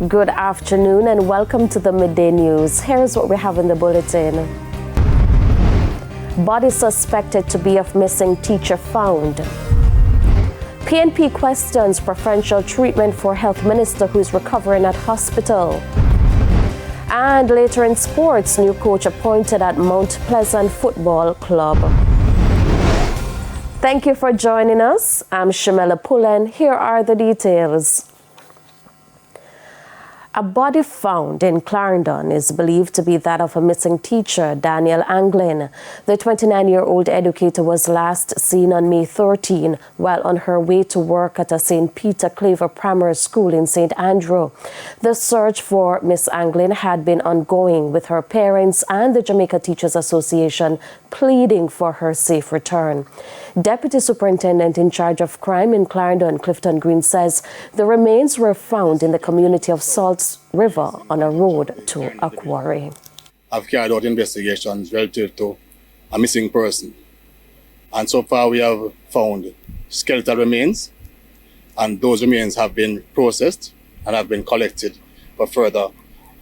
Good afternoon and welcome to the Midday News. Here's what we have in the bulletin. Body suspected to be of missing teacher found. PNP questions preferential treatment for health minister who is recovering at hospital. And later in sports, new coach appointed at Mount Pleasant Football Club. Thank you for joining us. I'm Shamela Pullen. Here are the details. A body found in Clarendon is believed to be that of a missing teacher, Daniel Anglin. The 29-year-old educator was last seen on May 13 while on her way to work at a St. Peter Claver Primary School in St. Andrew. The search for Miss Anglin had been ongoing, with her parents and the Jamaica Teachers Association pleading for her safe return. Deputy Superintendent in charge of crime in Clarendon, Clifton Green, says the remains were found in the community of Salt River on a road to a quarry. I've carried out investigations relative to a missing person. And so far we have found skeletal remains, and those remains have been processed and have been collected for further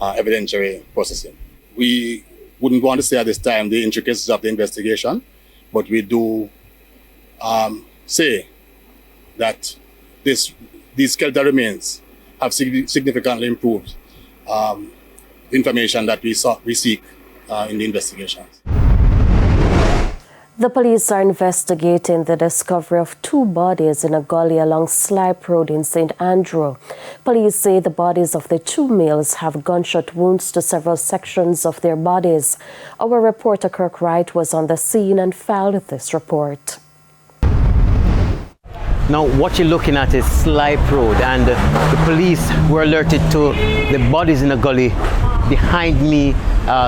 evidentiary processing. We wouldn't want to say at this time the intricacies of the investigation, but we do say that these skeletal remains have significantly improved the information that we seek in the investigations. The police are investigating the discovery of two bodies in a gully along Slipe Road in St. Andrew. Police say the bodies of the two males have gunshot wounds to several sections of their bodies. Our reporter Kirk Wright was on the scene and filed this report. Now, what you're looking at is Slipe Road, and the police were alerted to the bodies in the gully behind me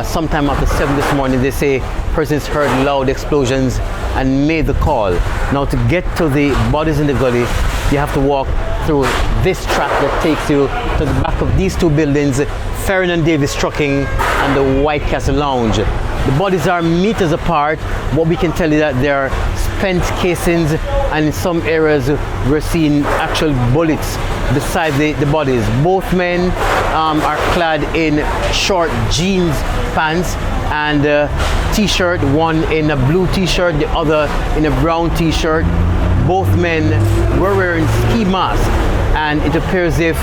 sometime after 7 this morning. They say persons heard loud explosions and made the call. Now, to get to the bodies in the gully, you have to walk through this track that takes you to the back of these two buildings, Ferrin and Davis Trucking and the White Castle Lounge. The bodies are meters apart. What we can tell you that they are spent casings, and in some areas we're seeing actual bullets beside the bodies. Both men are clad in short jeans pants and t-shirt, one in a blue t-shirt, the other in a brown t-shirt. Both men were wearing ski masks, and it appears as if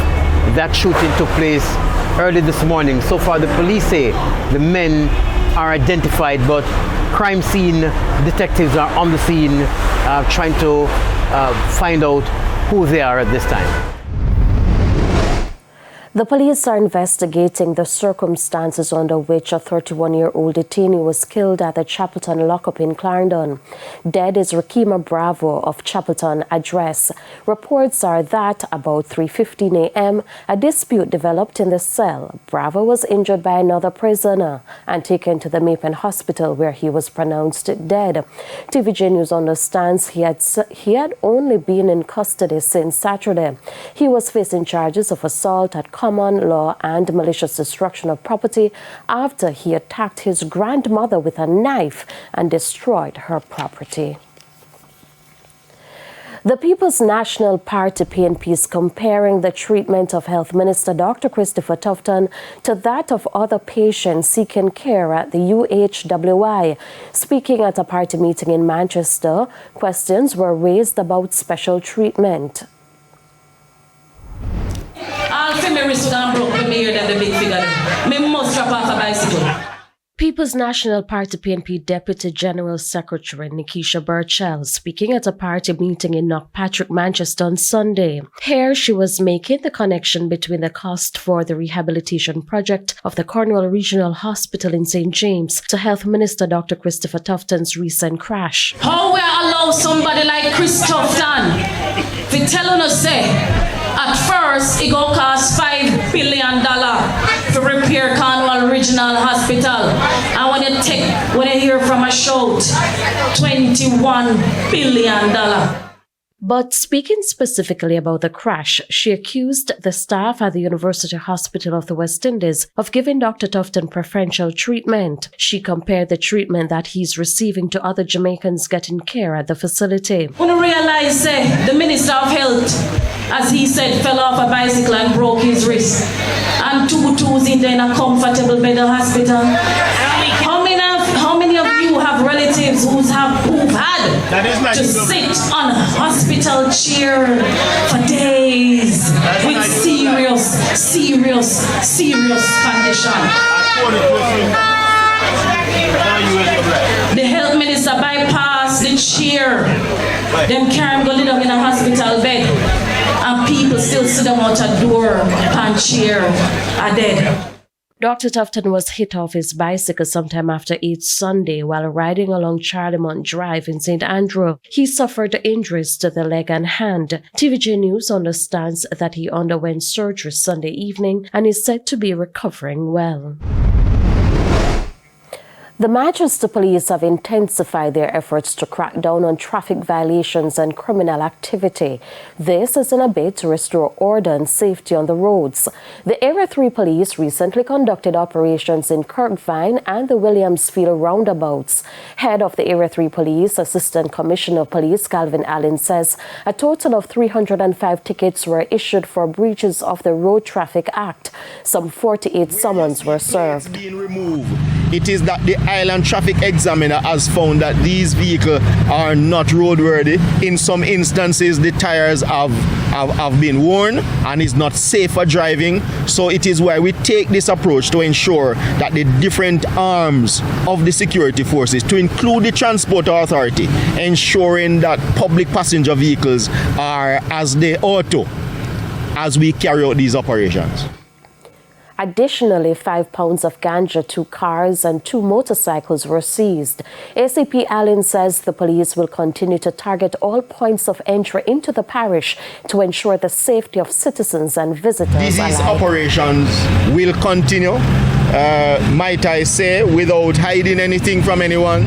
that shooting took place early this morning. So far the police say the men are identified, but crime scene detectives are on the scene trying to find out who they are at this time. The police are investigating the circumstances under which a 31-year-old detainee was killed at the Chapelton lockup in Clarendon. Dead is Rakima Bravo of Chapelton address. Reports are that about 3:15 a.m. a dispute developed in the cell. Bravo was injured by another prisoner and taken to the Mapen Hospital, where he was pronounced dead. TVJ News understands he had only been in custody since Saturday. He was facing charges of assault at common law and malicious destruction of property after he attacked his grandmother with a knife and destroyed her property. The People's National Party PNP is comparing the treatment of Health Minister Dr. Christopher Tufton to that of other patients seeking care at the UHWI. Speaking at a party meeting in Manchester, questions were raised about special treatment. I'll say my wrist and broke when me hear them the big figure. Me must drop off a bicycle. People's National Party PNP Deputy General Secretary Nikisha Burchell speaking at a party meeting in Knockpatrick, Manchester on Sunday. Here she was making the connection between the cost for the rehabilitation project of the Cornwall Regional Hospital in St. James to Health Minister Dr. Christopher Tufton's recent crash. How we allow somebody like Chris Tufton to tell us say at first it go cost $5 billion to repair Cornwall Regional Hospital, and when you hear from a shout, $21 billion. But speaking specifically about the crash, she accused the staff at the University Hospital of the West Indies of giving Dr. Tufton preferential treatment. She compared the treatment that he's receiving to other Jamaicans getting care at the facility. When you realize the Minister of Health as he said, fell off a bicycle and broke his wrist. And 2 twos in there in a comfortable bed of hospital. How many of you have relatives who've had to sit on a hospital chair for days with serious condition? The health minister bypassed the chair. Them carry him go lay down in a hospital bed, and people still sit down out a door and chair are dead. Dr. Tufton was hit off his bicycle sometime after 8 Sunday while riding along Charlemont Drive in St. Andrew. He suffered injuries to the leg and hand. TVJ News understands that he underwent surgery Sunday evening and is said to be recovering well. The Manchester police have intensified their efforts to crack down on traffic violations and criminal activity. This is in a bid to restore order and safety on the roads. The Area 3 police recently conducted operations in Kirkvine and the Williamsfield roundabouts. Head of the Area 3 police, Assistant Commissioner of Police Calvin Allen, says a total of 305 tickets were issued for breaches of the Road Traffic Act. Some 48 summons were served. It is that the Island Traffic Examiner has found that these vehicles are not roadworthy. In some instances, the tires have been worn and is not safe for driving. So it is why we take this approach to ensure that the different arms of the security forces, to include the Transport Authority, ensuring that public passenger vehicles are as they ought to as we carry out these operations. Additionally, 5 pounds of ganja, 2 cars and 2 motorcycles were seized. ACP Allen says the police will continue to target all points of entry into the parish to ensure the safety of citizens and visitors. These operations will continue, might I say, without hiding anything from anyone,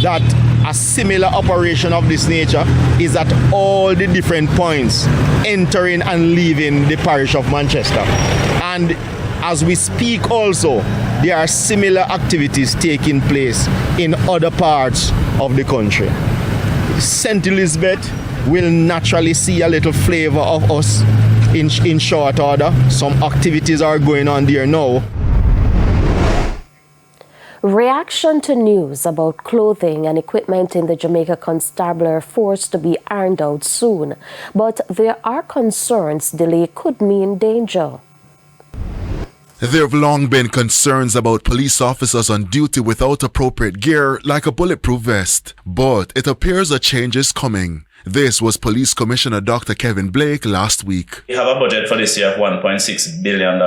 that a similar operation of this nature is at all the different points entering and leaving the parish of Manchester. And as we speak also, there are similar activities taking place in other parts of the country. St. Elizabeth will naturally see a little flavor of us in short order. Some activities are going on there now. Reaction to news about clothing and equipment in the Jamaica Constabulary Force to be ironed out soon. But there are concerns delay could mean danger. There have long been concerns about police officers on duty without appropriate gear like a bulletproof vest, but it appears a change is coming. This was Police Commissioner Dr. Kevin Blake last week. We have a budget for this year of $1.6 billion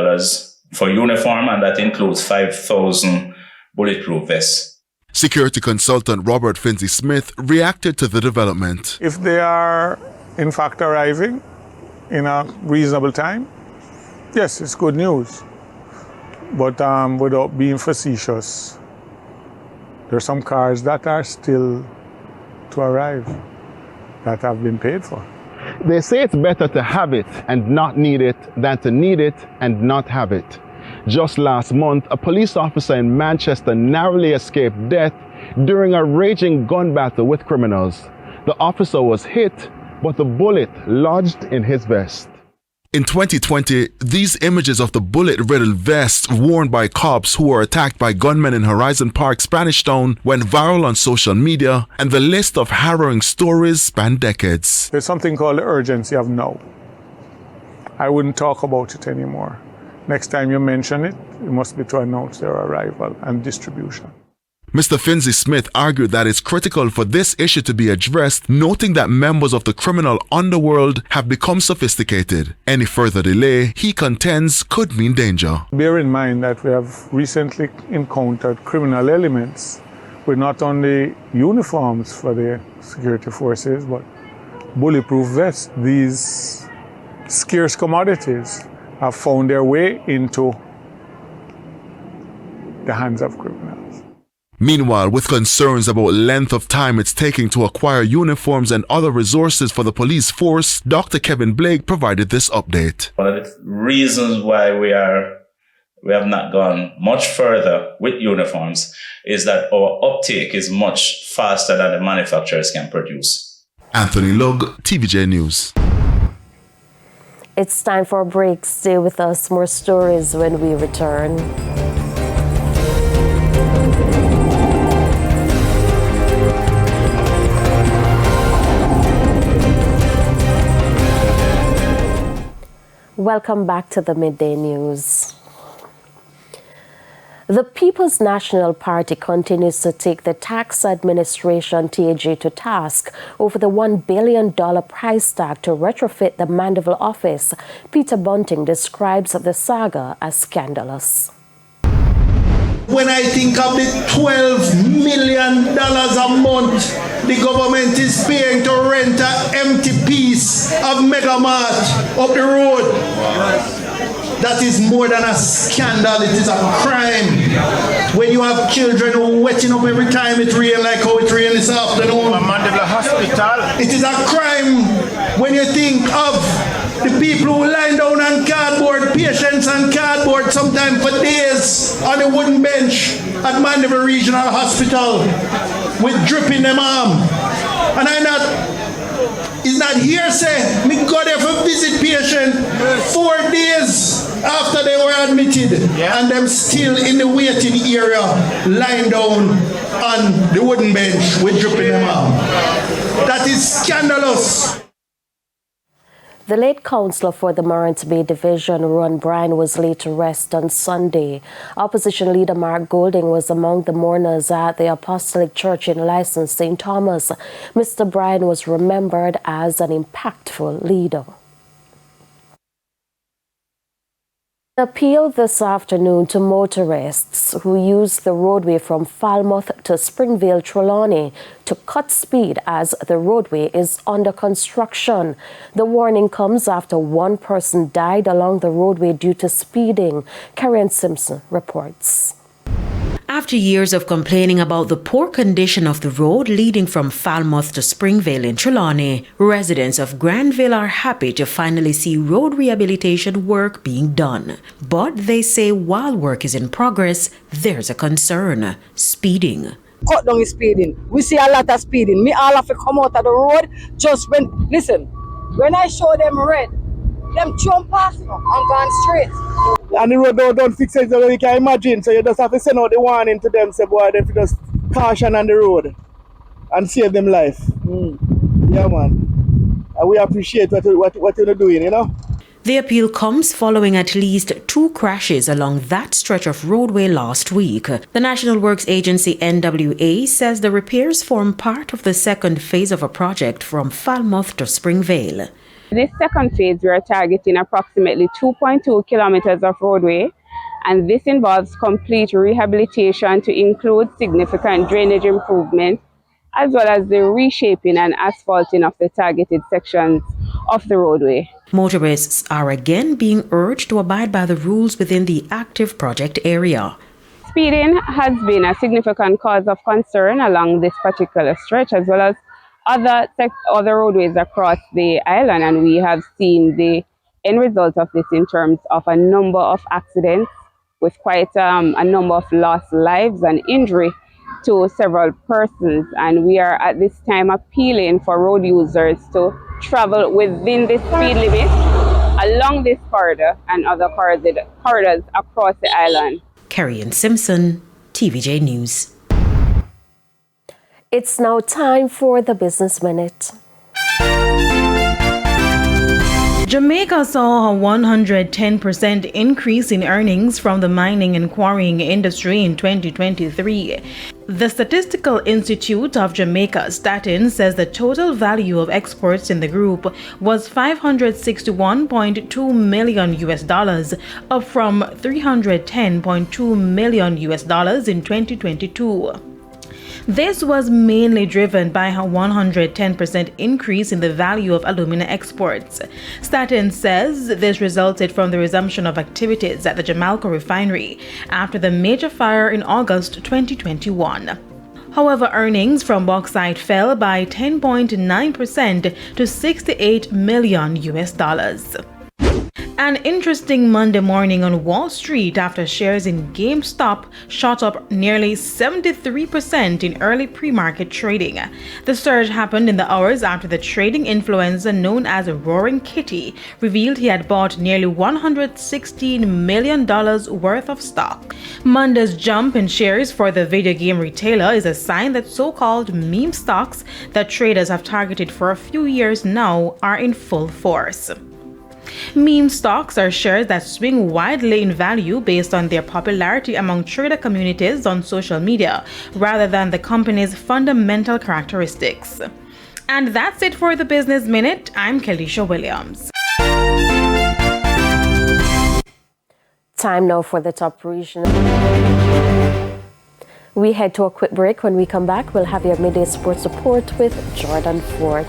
for uniform, and that includes 5,000 bulletproof vests. Security consultant Robert Finzi Smith reacted to the development. If they are in fact arriving in a reasonable time, yes, it's good news. But without being facetious, there are some cars that are still to arrive that have been paid for. They say it's better to have it and not need it than to need it and not have it. Just last month, a police officer in Manchester narrowly escaped death during a raging gun battle with criminals. The officer was hit, but the bullet lodged in his vest. In 2020, these images of the bullet-riddled vests worn by cops who were attacked by gunmen in Horizon Park, Spanish Town, went viral on social media, and the list of harrowing stories spanned decades. There's something called the urgency of now. I wouldn't talk about it anymore. Next time you mention it, it must be to announce their arrival and distribution. Mr. Finzi Smith argued that it's critical for this issue to be addressed, noting that members of the criminal underworld have become sophisticated. Any further delay, he contends, could mean danger. Bear in mind that we have recently encountered criminal elements with not only uniforms for the security forces, but bulletproof vests. These scarce commodities have found their way into the hands of criminals. Meanwhile, with concerns about length of time it's taking to acquire uniforms and other resources for the police force, Dr. Kevin Blake provided this update. One of the reasons why we have not gone much further with uniforms is that our uptake is much faster than the manufacturers can produce. Anthony Lugg, TVJ News. It's time for a break. Stay with us. More stories when we return. Welcome back to the Midday News. The People's National Party continues to take the Tax Administration TAG to task over the $1 billion price tag to retrofit the Mandeville office. Peter Bunting describes the saga as scandalous. When I think of the $12 million a month the government is paying to rent an empty piece of Megamart up the road, that is more than a scandal, it is a crime. When you have children wetting up every time it rains, like how it rains this afternoon. It is a crime when you think of the people who lie down on cardboard, patients on cardboard, sometimes for days on a wooden bench at Mandeville Regional Hospital with drip in them arm. And it's not hearsay. Me go there for visit patient 4 days after they were admitted, and them still in the waiting area, lying down on the wooden bench with drip in them arm. That is scandalous. The late councillor for the Morant Bay Division, Ron Bryan, was laid to rest on Sunday. Opposition leader Mark Golding was among the mourners at the Apostolic Church in License, St. Thomas. Mr. Bryan was remembered as an impactful leader. Appeal this afternoon to motorists who use the roadway from Falmouth to Springvale Trelawny to cut speed as the roadway is under construction. The warning comes after one person died along the roadway due to speeding. Karen Simpson reports. After years of complaining about the poor condition of the road leading from Falmouth to Springvale in Trelawny, residents of Granville are happy to finally see road rehabilitation work being done. But they say while work is in progress, there's a concern: speeding. Cut down the speeding. We see a lot of speeding. Me all have to come out of the road just when I show them red, them jump past and gone straight. And the road don't fix it so you can imagine. So you just have to send out the warning to them, say boy, they just caution on the road and save them life. Yeah, man. And we appreciate what you're doing, you know. The appeal comes following at least 2 crashes along that stretch of roadway last week. The National Works Agency NWA says the repairs form part of the second phase of a project from Falmouth to Springvale. This second phase, we are targeting approximately 2.2 kilometers of roadway, and this involves complete rehabilitation to include significant drainage improvement, as well as the reshaping and asphalting of the targeted sections of the roadway. Motorists are again being urged to abide by the rules within the active project area. Speeding has been a significant cause of concern along this particular stretch, as well as other roadways across the island, and we have seen the end result of this in terms of a number of accidents with quite a number of lost lives and injury to several persons. And we are at this time appealing for road users to travel within the speed limit along this corridor and other corridors across the island. Karen Simpson, TVJ News. It's now time for the Business Minute. Jamaica saw a 110% increase in earnings from the mining and quarrying industry in 2023. The Statistical Institute of Jamaica, Statin, says the total value of exports in the group was $561.2 million, up from $310.2 million in 2022. This was mainly driven by a 110% increase in the value of alumina exports. Statin says this resulted from the resumption of activities at the Jamaica refinery after the major fire in August 2021. However, earnings from bauxite fell by 10.9% to $68 million. An interesting Monday morning on Wall Street after shares in GameStop shot up nearly 73% in early pre-market trading. The surge happened in the hours after the trading influencer known as Roaring Kitty revealed he had bought nearly $116 million worth of stock. Monday's jump in shares for the video game retailer is a sign that so-called meme stocks that traders have targeted for a few years now are in full force. Meme stocks are shares that swing widely in value based on their popularity among trader communities on social media, rather than the company's fundamental characteristics. And that's it for the Business Minute. I'm Kelisha Williams. Time now for the top regional. We head to a quick break. When we come back, we'll have your midday sports report with Jordan Fort.